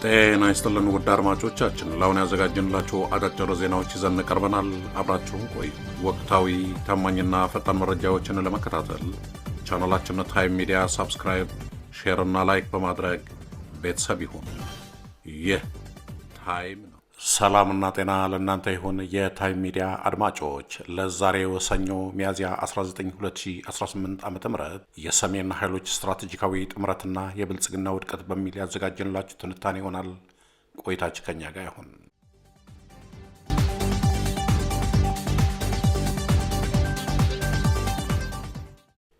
ጤና ይስጥልን ውድ አድማጮቻችን፣ ለአሁን ያዘጋጀንላችሁ አጫጭር ዜናዎች ይዘን ቀርበናል። አብራችሁን ቆዩ። ወቅታዊ ታማኝና ፈጣን መረጃዎችን ለመከታተል ቻናላችንን ታይም ሚዲያ ሰብስክራይብ፣ ሼር እና ላይክ በማድረግ ቤተሰብ ይሁን። ይህ ታይም ነው። ሰላምና ጤና ለእናንተ ይሁን የታይም ሚዲያ አድማጮች። ለዛሬው ሰኞ ሚያዝያ 19 2018 ዓ.ም የሰሜን ኃይሎች ስትራቴጂካዊ ጥምረትና የብልጽግና ውድቀት በሚል ያዘጋጀንላችሁ ትንታኔ ይሆናል። ቆይታችሁ ከኛ ጋር ይሁን።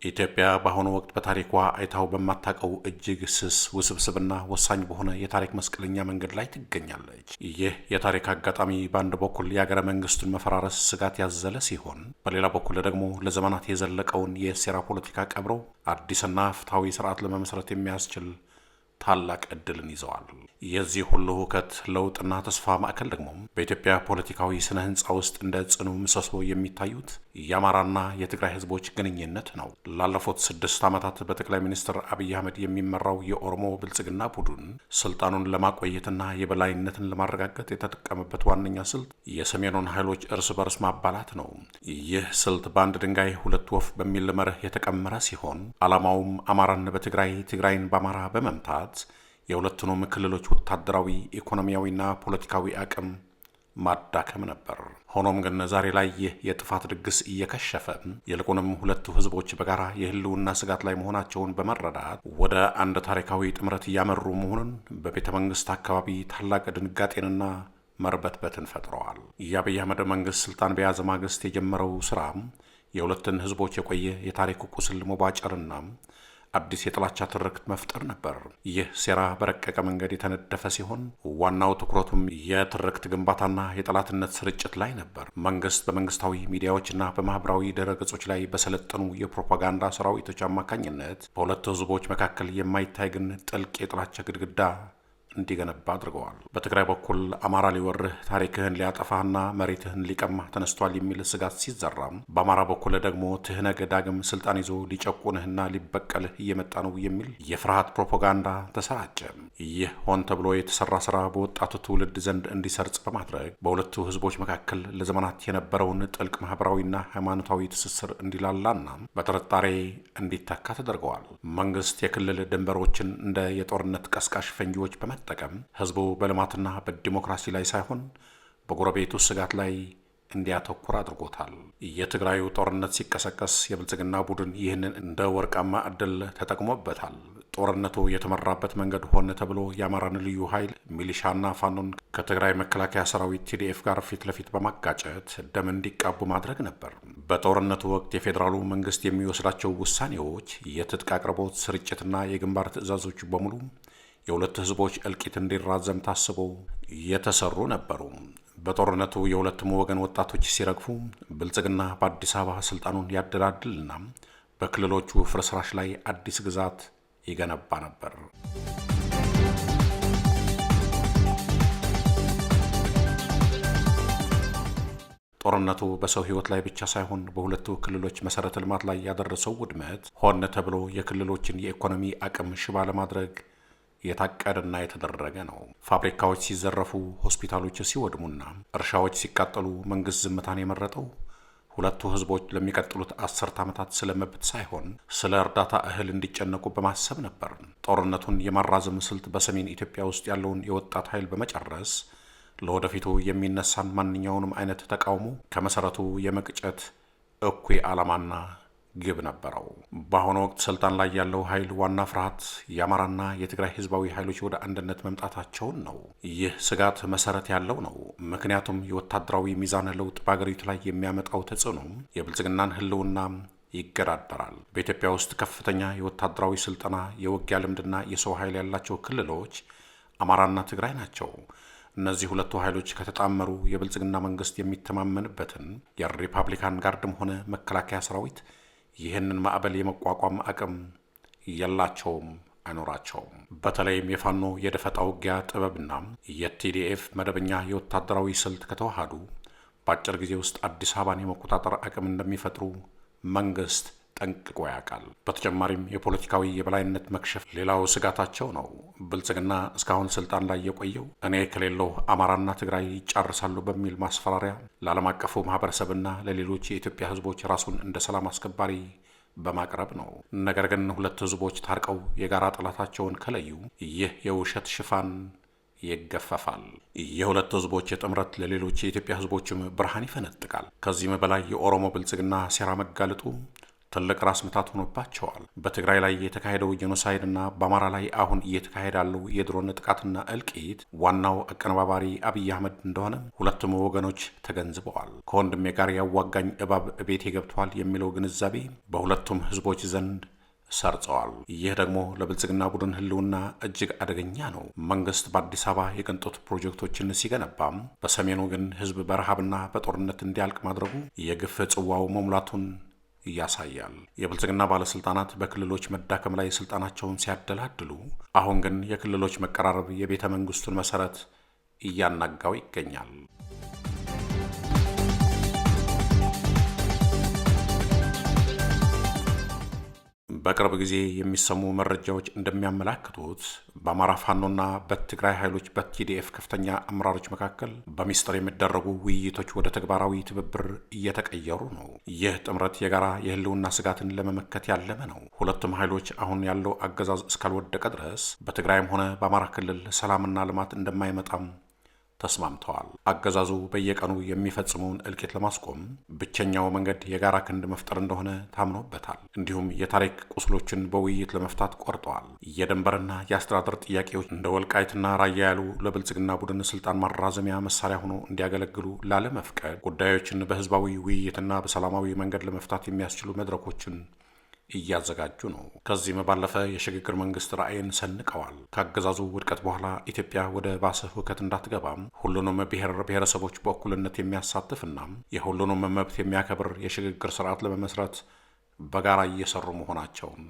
ኢትዮጵያ በአሁኑ ወቅት በታሪኳ አይታው በማታውቀው እጅግ ስስ ውስብስብና ወሳኝ በሆነ የታሪክ መስቀለኛ መንገድ ላይ ትገኛለች። ይህ የታሪክ አጋጣሚ በአንድ በኩል የሀገረ መንግስቱን መፈራረስ ስጋት ያዘለ ሲሆን፣ በሌላ በኩል ደግሞ ለዘመናት የዘለቀውን የሴራ ፖለቲካ ቀብሮ አዲስና ፍትሐዊ ስርዓት ለመመስረት የሚያስችል ታላቅ እድልን ይዘዋል። የዚህ ሁሉ ሁከት ለውጥና ተስፋ ማዕከል ደግሞ በኢትዮጵያ ፖለቲካዊ ስነ ህንፃ ውስጥ እንደ ጽኑ ምሰሶ የሚታዩት የአማራና የትግራይ ህዝቦች ግንኙነት ነው። ላለፉት 6 ዓመታት በጠቅላይ ሚኒስትር አብይ አህመድ የሚመራው የኦሮሞ ብልጽግና ቡድን ስልጣኑን ለማቆየትና የበላይነትን ለማረጋገጥ የተጠቀመበት ዋነኛ ስልት የሰሜኑን ኃይሎች እርስ በርስ ማባላት ነው። ይህ ስልት በአንድ ድንጋይ ሁለት ወፍ በሚል መርህ የተቀመረ ሲሆን ዓላማውም አማራን በትግራይ ትግራይን በአማራ በመምታት የሁለቱንም ክልሎች ወታደራዊ፣ ኢኮኖሚያዊና ፖለቲካዊ አቅም ማዳከም ነበር። ሆኖም ግን ዛሬ ላይ ይህ የጥፋት ድግስ እየከሸፈ ይልቁንም ሁለቱ ህዝቦች በጋራ የህልውና ስጋት ላይ መሆናቸውን በመረዳት ወደ አንድ ታሪካዊ ጥምረት እያመሩ መሆኑን በቤተ መንግስት አካባቢ ታላቅ ድንጋጤንና መርበትበትን ፈጥረዋል። የአብይ አህመድ መንግስት ስልጣን በያዘ ማግስት የጀመረው ስራም የሁለቱን ህዝቦች የቆየ የታሪክ ቁስል መቧጨርና አዲስ የጥላቻ ትርክት መፍጠር ነበር። ይህ ሴራ በረቀቀ መንገድ የተነደፈ ሲሆን ዋናው ትኩረቱም የትርክት ግንባታና የጠላትነት ስርጭት ላይ ነበር። መንግስት በመንግስታዊ ሚዲያዎችና በማህበራዊ ድረገጾች ላይ በሰለጠኑ የፕሮፓጋንዳ ሰራዊቶች አማካኝነት በሁለቱ ህዝቦች መካከል የማይታይ ግን ጥልቅ የጥላቻ ግድግዳ እንዲገነባ አድርገዋል። በትግራይ በኩል አማራ ሊወርህ፣ ታሪክህን ሊያጠፋህና መሬትህን ሊቀማህ ተነስቷል የሚል ስጋት ሲዘራም፣ በአማራ በኩል ደግሞ ትህነግ ዳግም ስልጣን ይዞ ሊጨቁንህና ሊበቀልህ እየመጣ ነው የሚል የፍርሃት ፕሮፓጋንዳ ተሰራጨ። ይህ ሆን ተብሎ የተሰራ ስራ በወጣቱ ትውልድ ዘንድ እንዲሰርጽ በማድረግ በሁለቱ ህዝቦች መካከል ለዘመናት የነበረውን ጥልቅ ማህበራዊና ሃይማኖታዊ ትስስር እንዲላላና በጥርጣሬ እንዲተካ ተደርገዋል። መንግስት የክልል ድንበሮችን እንደ የጦርነት ቀስቃሽ ፈንጂዎች ጠቀም ህዝቡ በልማትና በዲሞክራሲ ላይ ሳይሆን በጎረቤቱ ስጋት ላይ እንዲያተኩር አድርጎታል። የትግራዩ ጦርነት ሲቀሰቀስ የብልጽግና ቡድን ይህንን እንደ ወርቃማ ዕድል ተጠቅሞበታል። ጦርነቱ የተመራበት መንገድ ሆነ ተብሎ የአማራን ልዩ ኃይል ሚሊሻና ፋኖን ከትግራይ መከላከያ ሰራዊት TDF ጋር ፊት ለፊት በማጋጨት ደም እንዲቃቡ ማድረግ ነበር። በጦርነቱ ወቅት የፌዴራሉ መንግስት የሚወስዳቸው ውሳኔዎች፣ የትጥቅ አቅርቦት፣ ስርጭትና የግንባር ትዕዛዞች በሙሉ የሁለት ህዝቦች እልቂት እንዲራዘም ታስበው የተሰሩ ነበሩ። በጦርነቱ የሁለቱም ወገን ወጣቶች ሲረግፉ ብልጽግና በአዲስ አበባ ስልጣኑን ያደላድልና በክልሎቹ ፍርስራሽ ላይ አዲስ ግዛት ይገነባ ነበር። ጦርነቱ በሰው ህይወት ላይ ብቻ ሳይሆን በሁለቱ ክልሎች መሰረተ ልማት ላይ ያደረሰው ውድመት ሆነ ተብሎ የክልሎችን የኢኮኖሚ አቅም ሽባ ለማድረግ የታቀደና የተደረገ ነው። ፋብሪካዎች ሲዘረፉ፣ ሆስፒታሎች ሲወድሙና እርሻዎች ሲቃጠሉ መንግስት ዝምታን የመረጠው ሁለቱ ህዝቦች ለሚቀጥሉት 10 ዓመታት ስለ መብት ሳይሆን ስለ እርዳታ እህል እንዲጨነቁ በማሰብ ነበር። ጦርነቱን የማራዘም ስልት በሰሜን ኢትዮጵያ ውስጥ ያለውን የወጣት ኃይል በመጨረስ ለወደፊቱ የሚነሳን ማንኛውንም አይነት ተቃውሞ ከመሰረቱ የመቅጨት እኩይ ዓላማና ግብ ነበረው። በአሁኑ ወቅት ስልጣን ላይ ያለው ኃይል ዋና ፍርሃት የአማራና የትግራይ ህዝባዊ ኃይሎች ወደ አንድነት መምጣታቸውን ነው። ይህ ስጋት መሰረት ያለው ነው። ምክንያቱም የወታደራዊ ሚዛን ለውጥ በአገሪቱ ላይ የሚያመጣው ተጽዕኖ የብልጽግናን ህልውና ይገዳደራል። በኢትዮጵያ ውስጥ ከፍተኛ የወታደራዊ ስልጠና፣ የውጊያ ልምድና የሰው ኃይል ያላቸው ክልሎች አማራና ትግራይ ናቸው። እነዚህ ሁለቱ ኃይሎች ከተጣመሩ የብልጽግና መንግስት የሚተማመንበትን የሪፐብሊካን ጋርድም ሆነ መከላከያ ሰራዊት ይህንን ማዕበል የመቋቋም አቅም የላቸውም፣ አይኖራቸውም። በተለይም የፋኖ የደፈጣ ውጊያ ጥበብና የቲዲኤፍ መደበኛ የወታደራዊ ስልት ከተዋሃዱ በአጭር ጊዜ ውስጥ አዲስ አበባን የመቆጣጠር አቅም እንደሚፈጥሩ መንግስት ጠንቅቆ ያውቃል። በተጨማሪም የፖለቲካዊ የበላይነት መክሸፍ ሌላው ስጋታቸው ነው። ብልጽግና እስካሁን ስልጣን ላይ የቆየው እኔ ከሌለው አማራና ትግራይ ይጫርሳሉ በሚል ማስፈራሪያ ለዓለም አቀፉ ማህበረሰብና ለሌሎች የኢትዮጵያ ህዝቦች ራሱን እንደ ሰላም አስከባሪ በማቅረብ ነው። ነገር ግን ሁለት ህዝቦች ታርቀው የጋራ ጠላታቸውን ከለዩ ይህ የውሸት ሽፋን ይገፈፋል። የሁለት ህዝቦች የጥምረት ለሌሎች የኢትዮጵያ ህዝቦችም ብርሃን ይፈነጥቃል። ከዚህም በላይ የኦሮሞ ብልጽግና ሴራ መጋለጡ ትልቅ ራስ ምታት ሆኖባቸዋል። በትግራይ ላይ የተካሄደው ጄኖሳይድና በአማራ ላይ አሁን እየተካሄደ ያለው የድሮን ጥቃትና እልቂት ዋናው አቀነባባሪ አብይ አህመድ እንደሆነ ሁለቱም ወገኖች ተገንዝበዋል። ከወንድሜ ጋር ያዋጋኝ እባብ ቤቴ ገብቷል የሚለው ግንዛቤ በሁለቱም ህዝቦች ዘንድ ሰርጸዋል። ይህ ደግሞ ለብልጽግና ቡድን ህልውና እጅግ አደገኛ ነው። መንግስት በአዲስ አበባ የቅንጦት ፕሮጀክቶችን ሲገነባም፣ በሰሜኑ ግን ህዝብ በረሃብና በጦርነት እንዲያልቅ ማድረጉ የግፍ ጽዋው መሙላቱን ያሳያል። የብልጽግና ባለስልጣናት በክልሎች መዳከም ላይ ስልጣናቸውን ሲያደላድሉ፣ አሁን ግን የክልሎች መቀራረብ የቤተ መንግስቱን መሰረት እያናጋው ይገኛል። በቅርብ ጊዜ የሚሰሙ መረጃዎች እንደሚያመላክቱት በአማራ ፋኖና በትግራይ ኃይሎች በቲዲኤፍ ከፍተኛ አመራሮች መካከል በሚስጥር የሚደረጉ ውይይቶች ወደ ተግባራዊ ትብብር እየተቀየሩ ነው። ይህ ጥምረት የጋራ የህልውና ስጋትን ለመመከት ያለመ ነው። ሁለቱም ኃይሎች አሁን ያለው አገዛዝ እስካልወደቀ ድረስ በትግራይም ሆነ በአማራ ክልል ሰላምና ልማት እንደማይመጣም ተስማምተዋል። አገዛዙ በየቀኑ የሚፈጽመውን እልቂት ለማስቆም ብቸኛው መንገድ የጋራ ክንድ መፍጠር እንደሆነ ታምኖበታል። እንዲሁም የታሪክ ቁስሎችን በውይይት ለመፍታት ቆርጠዋል። የድንበርና የአስተዳደር ጥያቄዎች እንደ ወልቃይትና ራያ ያሉ ለብልጽግና ቡድን ስልጣን ማራዘሚያ መሳሪያ ሆኖ እንዲያገለግሉ ላለመፍቀድ ጉዳዮችን በህዝባዊ ውይይትና በሰላማዊ መንገድ ለመፍታት የሚያስችሉ መድረኮችን እያዘጋጁ ነው። ከዚህም ባለፈ የሽግግር መንግስት ራዕይን ሰንቀዋል። ከአገዛዙ ውድቀት በኋላ ኢትዮጵያ ወደ ባሰ ሁከት እንዳትገባም ሁሉንም ብሔር ብሔረሰቦች በእኩልነት የሚያሳትፍና የሁሉንም መብት የሚያከብር የሽግግር ስርዓት ለመመስረት በጋራ እየሰሩ መሆናቸውን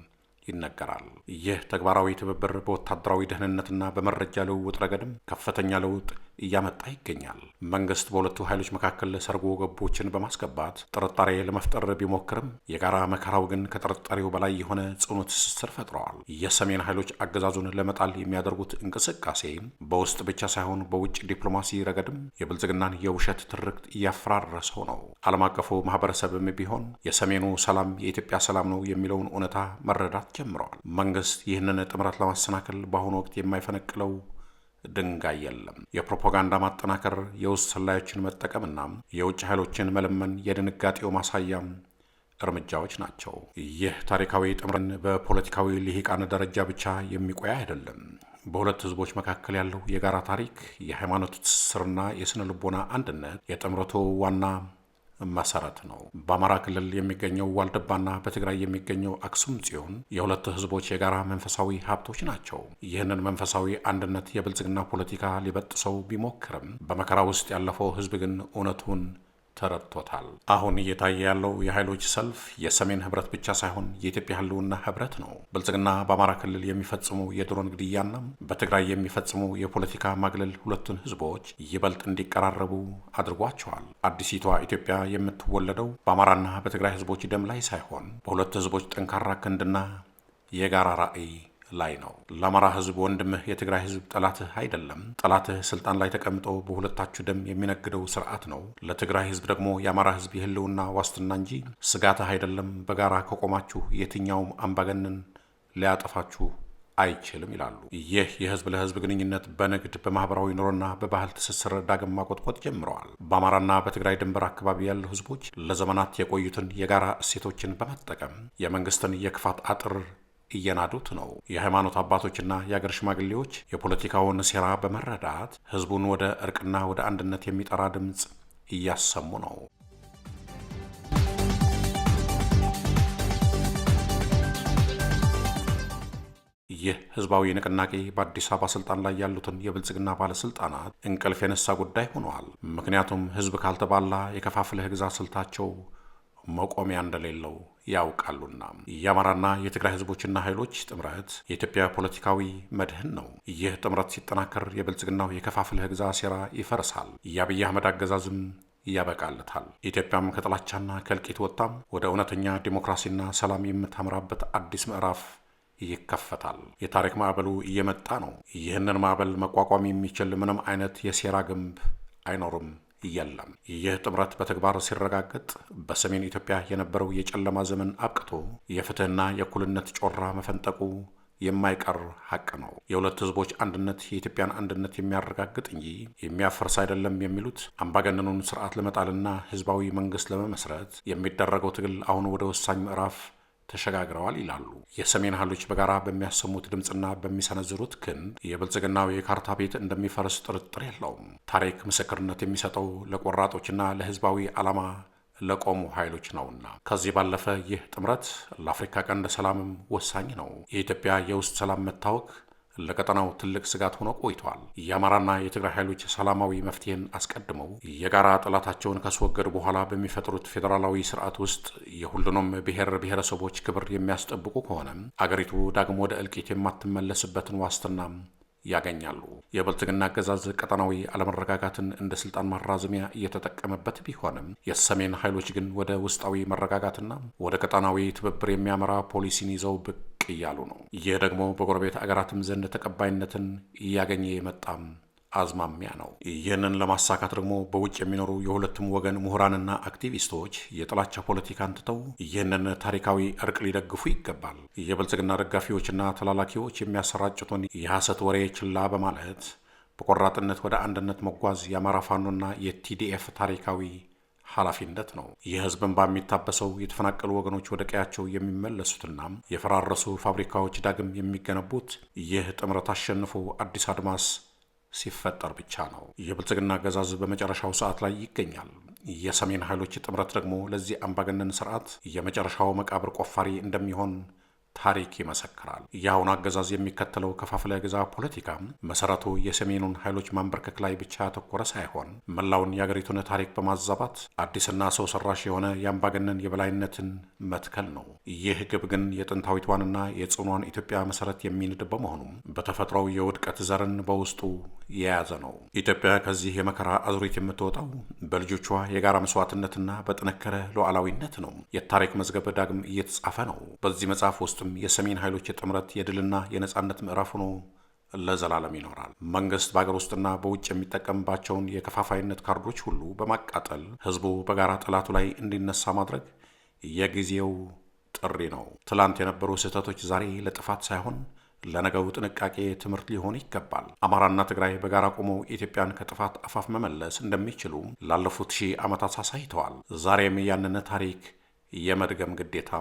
ይነገራል። ይህ ተግባራዊ ትብብር በወታደራዊ ደህንነትና በመረጃ ልውውጥ ረገድም ከፍተኛ ለውጥ እያመጣ ይገኛል። መንግስት በሁለቱ ኃይሎች መካከል ሰርጎ ገቦችን በማስገባት ጥርጣሬ ለመፍጠር ቢሞክርም የጋራ መከራው ግን ከጥርጣሬው በላይ የሆነ ጽኑ ትስስር ፈጥረዋል። የሰሜን ኃይሎች አገዛዙን ለመጣል የሚያደርጉት እንቅስቃሴ በውስጥ ብቻ ሳይሆን በውጭ ዲፕሎማሲ ረገድም የብልጽግናን የውሸት ትርክት እያፈራረሰው ነው። ዓለም አቀፉ ማህበረሰብም ቢሆን የሰሜኑ ሰላም የኢትዮጵያ ሰላም ነው የሚለውን እውነታ መረዳት ጀምረዋል። መንግስት ይህንን ጥምረት ለማሰናከል በአሁኑ ወቅት የማይፈነቅለው ድንጋይ የለም። የፕሮፓጋንዳ ማጠናከር፣ የውስጥ ሰላዮችን መጠቀምና የውጭ ኃይሎችን መለመን የድንጋጤው ማሳያም እርምጃዎች ናቸው። ይህ ታሪካዊ ጥምረት በፖለቲካዊ ልሂቃን ደረጃ ብቻ የሚቆይ አይደለም። በሁለት ህዝቦች መካከል ያለው የጋራ ታሪክ፣ የሃይማኖት ትስስርና የስነ ልቦና አንድነት የጥምረቱ ዋና መሰረት ነው። በአማራ ክልል የሚገኘው ዋልድባና በትግራይ የሚገኘው አክሱም ጽዮን የሁለቱ ህዝቦች የጋራ መንፈሳዊ ሀብቶች ናቸው። ይህንን መንፈሳዊ አንድነት የብልጽግና ፖለቲካ ሊበጥሰው ቢሞክርም በመከራ ውስጥ ያለፈው ህዝብ ግን እውነቱን ተረድቶታል። አሁን እየታየ ያለው የኃይሎች ሰልፍ የሰሜን ህብረት ብቻ ሳይሆን የኢትዮጵያ ህልውና ህብረት ነው። ብልጽግና በአማራ ክልል የሚፈጽሙ የድሮን ግድያና በትግራይ የሚፈጽሙ የፖለቲካ ማግለል ሁለቱን ህዝቦች ይበልጥ እንዲቀራረቡ አድርጓቸዋል። አዲሲቷ ኢትዮጵያ የምትወለደው በአማራና በትግራይ ህዝቦች ደም ላይ ሳይሆን በሁለት ህዝቦች ጠንካራ ክንድና የጋራ ራዕይ ላይ ነው። ለአማራ ህዝብ ወንድምህ የትግራይ ህዝብ ጠላትህ አይደለም። ጠላትህ ስልጣን ላይ ተቀምጦ በሁለታችሁ ደም የሚነግደው ስርዓት ነው። ለትግራይ ህዝብ ደግሞ የአማራ ህዝብ የህልውና ዋስትና እንጂ ስጋትህ አይደለም። በጋራ ከቆማችሁ የትኛውም አምባገነን ሊያጠፋችሁ አይችልም ይላሉ። ይህ የህዝብ ለህዝብ ግንኙነት በንግድ በማህበራዊ ኑሮና በባህል ትስስር ዳግም ማቆጥቆጥ ጀምረዋል። በአማራና በትግራይ ድንበር አካባቢ ያሉ ህዝቦች ለዘመናት የቆዩትን የጋራ እሴቶችን በመጠቀም የመንግስትን የክፋት አጥር እየናዱት ነው። የሃይማኖት አባቶችና የአገር ሽማግሌዎች የፖለቲካውን ሴራ በመረዳት ህዝቡን ወደ እርቅና ወደ አንድነት የሚጠራ ድምፅ እያሰሙ ነው። ይህ ህዝባዊ ንቅናቄ በአዲስ አበባ ስልጣን ላይ ያሉትን የብልጽግና ባለስልጣናት እንቅልፍ የነሳ ጉዳይ ሆነዋል። ምክንያቱም ህዝብ ካልተባላ የከፋፍለህ ግዛ ስልታቸው መቆሚያ እንደሌለው ያውቃሉና። የአማራና የትግራይ ህዝቦችና ኃይሎች ጥምረት የኢትዮጵያ ፖለቲካዊ መድህን ነው። ይህ ጥምረት ሲጠናከር የብልጽግናው የከፋፍለህ ግዛ ሴራ ይፈርሳል። የአብይ አህመድ አገዛዝም ያበቃለታል። ኢትዮጵያም ከጥላቻና ከእልቂት ወጣም ወደ እውነተኛ ዲሞክራሲና ሰላም የምታምራበት አዲስ ምዕራፍ ይከፈታል። የታሪክ ማዕበሉ እየመጣ ነው። ይህንን ማዕበል መቋቋም የሚችል ምንም አይነት የሴራ ግንብ አይኖርም፣ የለም። ይህ ጥምረት በተግባር ሲረጋገጥ በሰሜን ኢትዮጵያ የነበረው የጨለማ ዘመን አብቅቶ የፍትህና የእኩልነት ጮራ መፈንጠቁ የማይቀር ሀቅ ነው። የሁለት ህዝቦች አንድነት የኢትዮጵያን አንድነት የሚያረጋግጥ እንጂ የሚያፈርስ አይደለም የሚሉት አምባገነኑን ስርዓት ለመጣልና ህዝባዊ መንግስት ለመመስረት የሚደረገው ትግል አሁን ወደ ወሳኝ ምዕራፍ ተሸጋግረዋል ይላሉ። የሰሜን ኃይሎች በጋራ በሚያሰሙት ድምፅና በሚሰነዝሩት ክንድ የብልጽግናው የካርታ ቤት እንደሚፈርስ ጥርጥር የለውም። ታሪክ ምስክርነት የሚሰጠው ለቆራጦችና ለህዝባዊ ዓላማ ለቆሙ ኃይሎች ነውና። ከዚህ ባለፈ ይህ ጥምረት ለአፍሪካ ቀንድ ሰላምም ወሳኝ ነው። የኢትዮጵያ የውስጥ ሰላም መታወክ ለቀጠናው ትልቅ ስጋት ሆኖ ቆይቷል። የአማራና የትግራይ ኃይሎች ሰላማዊ መፍትሄን አስቀድመው የጋራ ጠላታቸውን ካስወገዱ በኋላ በሚፈጥሩት ፌዴራላዊ ስርዓት ውስጥ የሁሉንም ብሔር ብሔረሰቦች ክብር የሚያስጠብቁ ከሆነ አገሪቱ ዳግም ወደ እልቂት የማትመለስበትን ዋስትና ያገኛሉ። የብልጽግና አገዛዝ ቀጠናዊ አለመረጋጋትን እንደ ስልጣን ማራዘሚያ እየተጠቀመበት ቢሆንም የሰሜን ኃይሎች ግን ወደ ውስጣዊ መረጋጋትና ወደ ቀጠናዊ ትብብር የሚያመራ ፖሊሲን ይዘው ብቅ እያሉ ነው። ይህ ደግሞ በጎረቤት አገራትም ዘንድ ተቀባይነትን እያገኘ የመጣም አዝማሚያ ነው። ይህንን ለማሳካት ደግሞ በውጭ የሚኖሩ የሁለቱም ወገን ምሁራንና አክቲቪስቶች የጥላቻ ፖለቲካን ትተው ይህንን ታሪካዊ እርቅ ሊደግፉ ይገባል። የብልጽግና ደጋፊዎችና ተላላኪዎች የሚያሰራጭቱን የሐሰት ወሬ ችላ በማለት በቆራጥነት ወደ አንድነት መጓዝ የአማራ ፋኖና የቲዲኤፍ ታሪካዊ ኃላፊነት ነው። ይህ ህዝብን በሚታበሰው የተፈናቀሉ ወገኖች ወደ ቀያቸው የሚመለሱትና የፈራረሱ ፋብሪካዎች ዳግም የሚገነቡት ይህ ጥምረት አሸንፎ አዲስ አድማስ ሲፈጠር ብቻ ነው። የብልጽግና አገዛዝ በመጨረሻው ሰዓት ላይ ይገኛል። የሰሜን ኃይሎች ጥምረት ደግሞ ለዚህ አምባገነን ስርዓት የመጨረሻው መቃብር ቆፋሪ እንደሚሆን ታሪክ ይመሰክራል። የአሁኑ አገዛዝ የሚከተለው ከፋፍለ ግዛ ፖለቲካ መሰረቱ የሰሜኑን ኃይሎች ማንበርከክ ላይ ብቻ ያተኮረ ሳይሆን መላውን የአገሪቱን ታሪክ በማዛባት አዲስና ሰው ሰራሽ የሆነ የአምባገነን የበላይነትን መትከል ነው። ይህ ግብ ግን የጥንታዊቷንና የጽኗን ኢትዮጵያ መሰረት የሚንድ በመሆኑም በተፈጥሮው የውድቀት ዘርን በውስጡ የያዘ ነው። ኢትዮጵያ ከዚህ የመከራ አዙሪት የምትወጣው በልጆቿ የጋራ መስዋዕትነትና በጠነከረ ሉዓላዊነት ነው። የታሪክ መዝገብ ዳግም እየተጻፈ ነው። በዚህ መጽሐፍ ውስጥ የሰሜን ኃይሎች ጥምረት የድልና የነጻነት ምዕራፍ ሆኖ ለዘላለም ይኖራል። መንግስት በአገር ውስጥና በውጭ የሚጠቀምባቸውን የከፋፋይነት ካርዶች ሁሉ በማቃጠል ህዝቡ በጋራ ጠላቱ ላይ እንዲነሳ ማድረግ የጊዜው ጥሪ ነው። ትላንት የነበሩ ስህተቶች ዛሬ ለጥፋት ሳይሆን ለነገው ጥንቃቄ ትምህርት ሊሆን ይገባል። አማራና ትግራይ በጋራ ቆመው ኢትዮጵያን ከጥፋት አፋፍ መመለስ እንደሚችሉ ላለፉት 1000 ዓመታት አሳይተዋል። ዛሬም ያንን ታሪክ የመድገም ግዴታ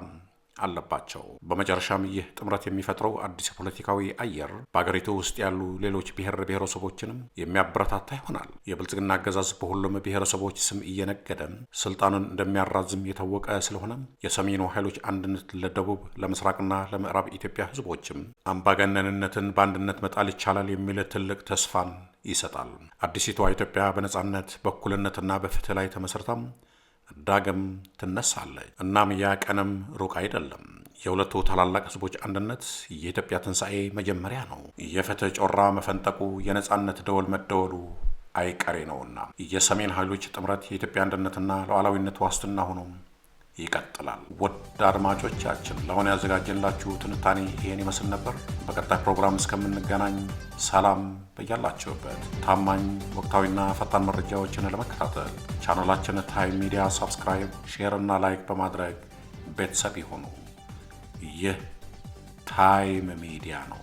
አለባቸው። በመጨረሻም ይህ ጥምረት የሚፈጥረው አዲስ ፖለቲካዊ አየር በአገሪቱ ውስጥ ያሉ ሌሎች ብሔር ብሔረሰቦችንም የሚያበረታታ ይሆናል። የብልጽግና አገዛዝ በሁሉም ብሔረሰቦች ስም እየነገደ ስልጣኑን እንደሚያራዝም የታወቀ ስለሆነም የሰሜኑ ኃይሎች አንድነት ለደቡብ ለምስራቅና ለምዕራብ ኢትዮጵያ ህዝቦችም አምባገነንነትን በአንድነት መጣል ይቻላል የሚል ትልቅ ተስፋን ይሰጣል። አዲሲቷ ኢትዮጵያ በነጻነት በእኩልነትና በፍትህ ላይ ተመስርታም ዳግም ትነሳለች። እናም ያ ቀንም ሩቅ አይደለም። የሁለቱ ታላላቅ ህዝቦች አንድነት የኢትዮጵያ ትንሣኤ መጀመሪያ ነው። የፍትህ ጮራ መፈንጠቁ፣ የነጻነት ደወል መደወሉ አይቀሬ ነውና የሰሜን ኃይሎች ጥምረት የኢትዮጵያ አንድነትና ሉዓላዊነት ዋስትና ሆኖም ይቀጥላል። ውድ አድማጮቻችን ለአሁን ያዘጋጀንላችሁ ትንታኔ ይሄን ይመስል ነበር። በቀጣይ ፕሮግራም እስከምንገናኝ ሰላም በያላችሁበት። ታማኝ ወቅታዊና ፈጣን መረጃዎችን ለመከታተል ቻናላችን ታይም ሚዲያ ሰብስክራይብ፣ ሼር እና ላይክ በማድረግ ቤተሰብ ይሁኑ። ይህ ታይም ሚዲያ ነው።